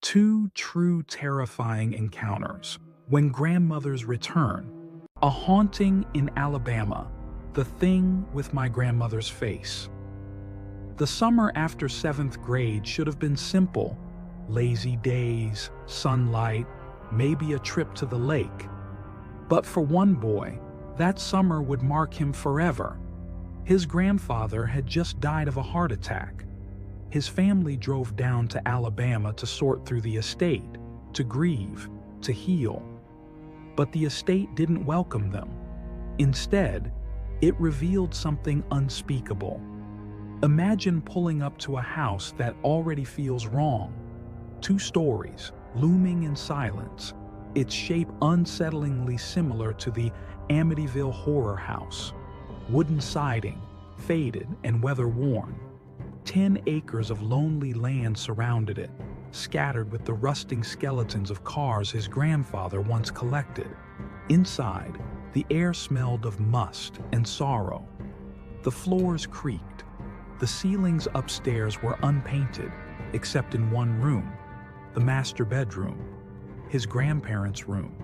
Two true terrifying encounters. When grandmothers return. A haunting in Alabama. The thing with my grandmother's face. The summer after 7th grade should have been simple. Lazy days, sunlight, maybe a trip to the lake. But for one boy, that summer would mark him forever. His grandfather had just died of a heart attack. His family drove down to Alabama to sort through the estate, to grieve, to heal. But the estate didn't welcome them. Instead, it revealed something unspeakable. Imagine pulling up to a house that already feels wrong. 2 stories, looming in silence, its shape unsettlingly similar to the Amityville horror house. Wooden siding, faded and weather-worn. 10 acres of lonely land surrounded it, scattered with the rusting skeletons of cars his grandfather once collected. Inside, the air smelled of must and sorrow. The floors creaked. The ceilings upstairs were unpainted, except in one room, the master bedroom, his grandparents' room,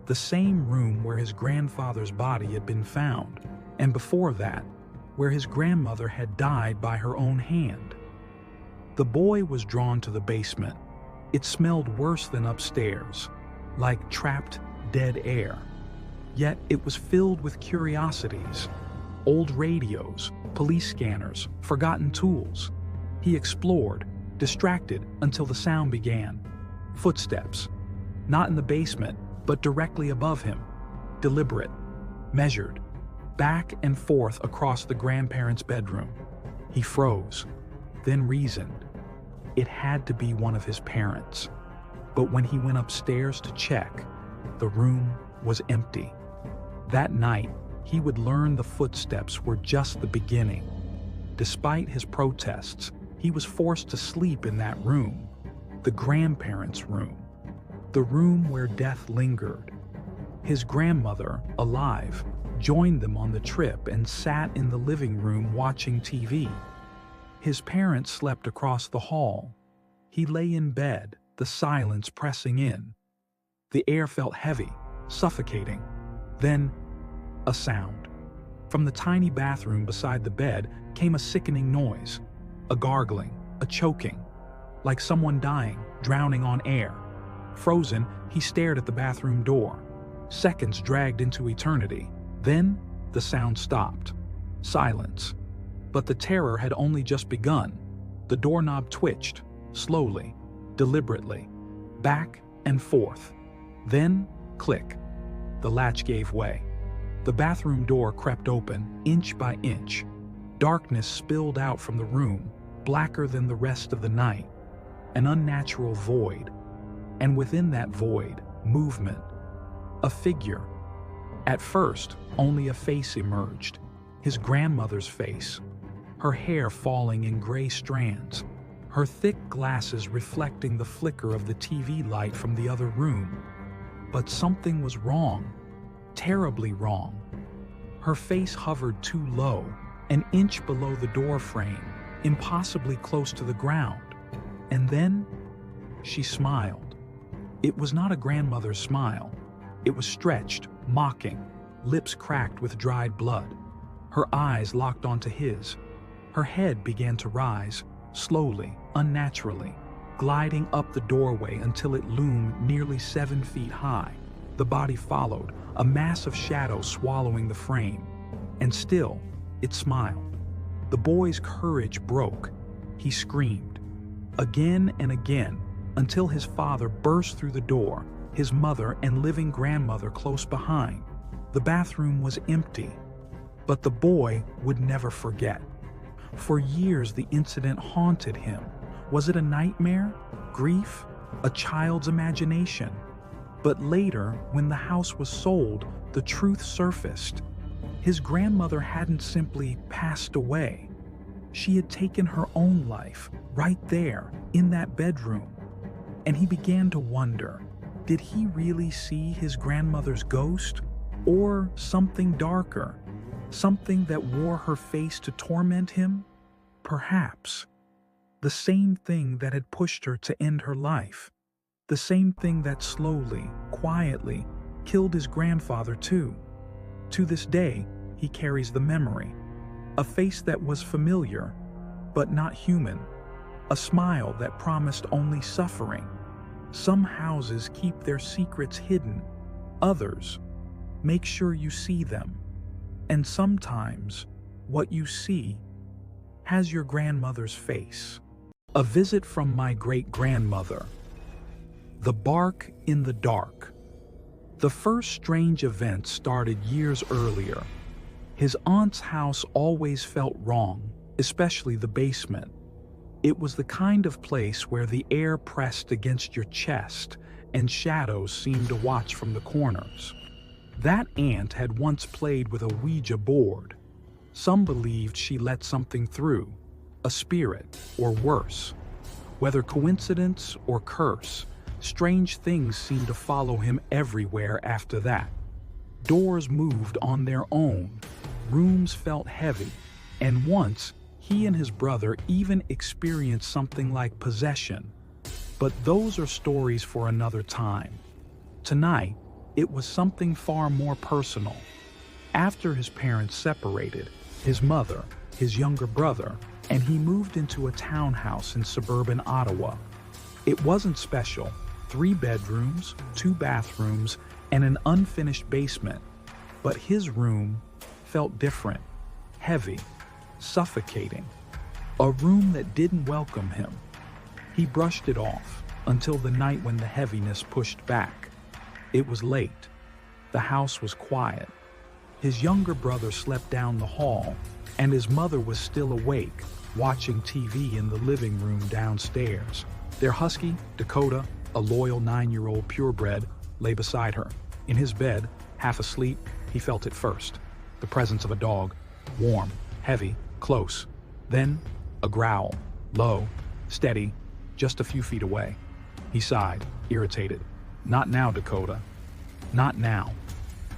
the same room where his grandfather's body had been found, and before that, where his grandmother had died by her own hand. The boy was drawn to the basement. It smelled worse than upstairs, like trapped, dead air. Yet it was filled with curiosities. Old radios, police scanners, forgotten tools. He explored, distracted until the sound began. Footsteps. Not in the basement, but directly above him. Deliberate, measured, back and forth across the grandparents' bedroom. He froze, then reasoned. It had to be one of his parents. But when he went upstairs to check, the room was empty. That night, he would learn the footsteps were just the beginning. Despite his protests, he was forced to sleep in that room, the grandparents' room, the room where death lingered. His grandmother, alive, joined them on the trip and sat in the living room watching TV. His parents slept across the hall. He lay in bed, the silence pressing in. The air felt heavy, suffocating. Then, a sound. From the tiny bathroom beside the bed came a sickening noise, a gargling, a choking, like someone dying, drowning on air. Frozen, he stared at the bathroom door. Seconds dragged into eternity. Then, the sound stopped. Silence. But the terror had only just begun. The doorknob twitched, slowly, deliberately, back and forth. Then, click. The latch gave way. The bathroom door crept open, inch by inch. Darkness spilled out from the room, blacker than the rest of the night. An unnatural void. And within that void, movement. A figure. At first, only a face emerged. His grandmother's face. Her hair falling in gray strands. Her thick glasses reflecting the flicker of the TV light from the other room. But something was wrong. Terribly wrong. Her face hovered too low, an inch below the door frame, impossibly close to the ground. And then, she smiled. It was not a grandmother's smile. It was stretched, mocking, lips cracked with dried blood. Her eyes locked onto his. Her head began to rise, slowly, unnaturally, gliding up the doorway until it loomed nearly 7 feet high. The body followed, a mass of shadow swallowing the frame. And still, it smiled. The boy's courage broke. He screamed. Again and again, until his father burst through the door, his mother and living grandmother close behind. The bathroom was empty. But the boy would never forget. For years, the incident haunted him. Was it a nightmare? Grief? A child's imagination? But later, when the house was sold, the truth surfaced. His grandmother hadn't simply passed away. She had taken her own life, right there, in that bedroom. And he began to wonder, did he really see his grandmother's ghost? Or something darker? Something that wore her face to torment him? Perhaps. The same thing that had pushed her to end her life. The same thing that slowly, quietly, killed his grandfather too. To this day, he carries the memory. A face that was familiar, but not human. A smile that promised only suffering. Some houses keep their secrets hidden. Others make sure you see them. And sometimes, what you see has your grandmother's face. A visit from my great-grandmother. The bark in the dark. The first strange event started years earlier. His aunt's house always felt wrong, especially the basement. It was the kind of place where the air pressed against your chest and shadows seemed to watch from the corners. That aunt had once played with a Ouija board. Some believed she let something through, a spirit or worse. Whether coincidence or curse, strange things seemed to follow him everywhere after that. Doors moved on their own, rooms felt heavy, and once he and his brother even experienced something like possession. But those are stories for another time. Tonight, it was something far more personal. After his parents separated, his mother, his younger brother, and he moved into a townhouse in suburban Ottawa. It wasn't special. 3 bedrooms, 2 bathrooms, and an unfinished basement. But his room felt different, heavy, suffocating. A room that didn't welcome him. He brushed it off until the night when the heaviness pushed back. It was late. The house was quiet. His younger brother slept down the hall, and his mother was still awake, watching TV in the living room downstairs. Their husky, Dakota, a loyal 9-year-old purebred, lay beside her. In his bed, half asleep, he felt it first. The presence of a dog, warm, heavy, close. Then, a growl, low, steady, just a few feet away. He sighed, irritated. Not now, Dakota. Not now.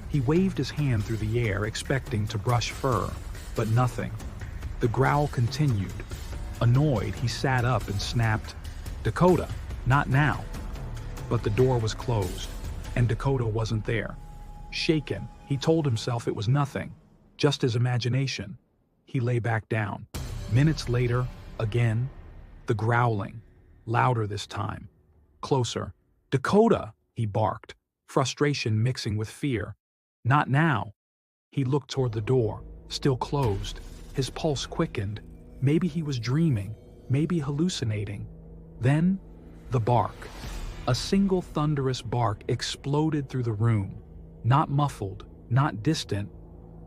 He waved his hand through the air, expecting to brush fur, but nothing. The growl continued. Annoyed, he sat up and snapped, Dakota, not now. But the door was closed, and Dakota wasn't there. Shaken, he told himself it was nothing, just his imagination. He lay back down. Minutes later, again, the growling, louder this time, closer. Dakota, he barked, frustration mixing with fear. Not now. He looked toward the door, still closed. His pulse quickened. Maybe he was dreaming, maybe hallucinating. Then, the bark. A single thunderous bark exploded through the room. Not muffled, not distant,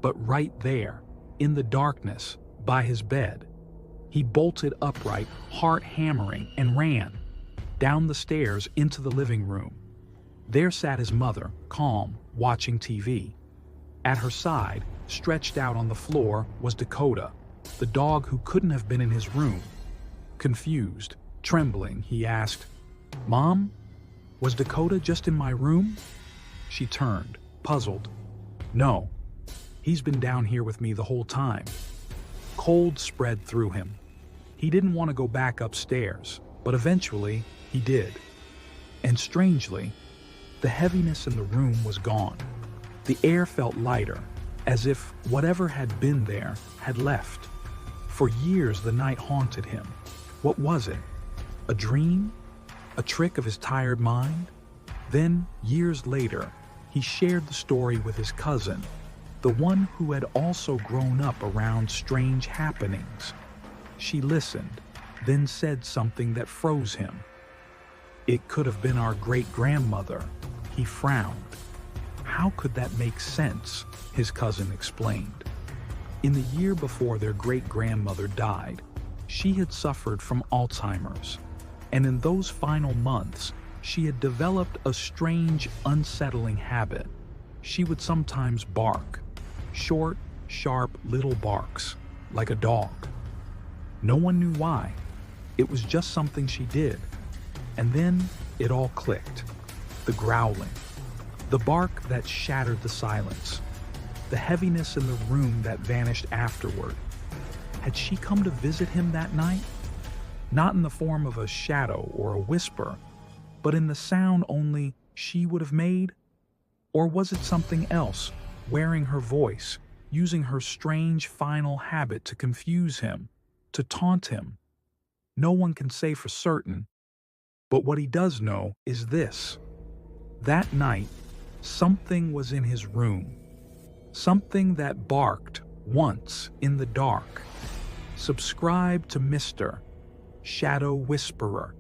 but right there, in the darkness, by his bed. He bolted upright, heart hammering, and ran. Down the stairs into the living room. There sat his mother, calm, watching TV. At her side, stretched out on the floor, was Dakota, the dog who couldn't have been in his room. Confused, trembling, he asked, Mom, was Dakota just in my room? She turned, puzzled. No, he's been down here with me the whole time. Cold spread through him. He didn't want to go back upstairs, but eventually he did. And strangely, the heaviness in the room was gone. The air felt lighter, as if whatever had been there had left. For years the night haunted him. What was it? A dream? A trick of his tired mind? Then, years later, he shared the story with his cousin, the one who had also grown up around strange happenings. She listened, then said something that froze him. It could have been our great-grandmother. He frowned. How could that make sense? His cousin explained. In the year before their great-grandmother died, she had suffered from Alzheimer's, and in those final months, she had developed a strange, unsettling habit. She would sometimes bark, short, sharp little barks, like a dog. No one knew why. It was just something she did. And then it all clicked. The growling, the bark that shattered the silence, the heaviness in the room that vanished afterward. Had she come to visit him that night? not in the form of a shadow or a whisper, but in the sound only she would have made? Or was it something else, wearing her voice, using her strange final habit to confuse him, to taunt him? No one can say for certain, but what he does know is this. That night, something was in his room. Something that barked once in the dark. Subscribe to Mr. Shadow Whisperer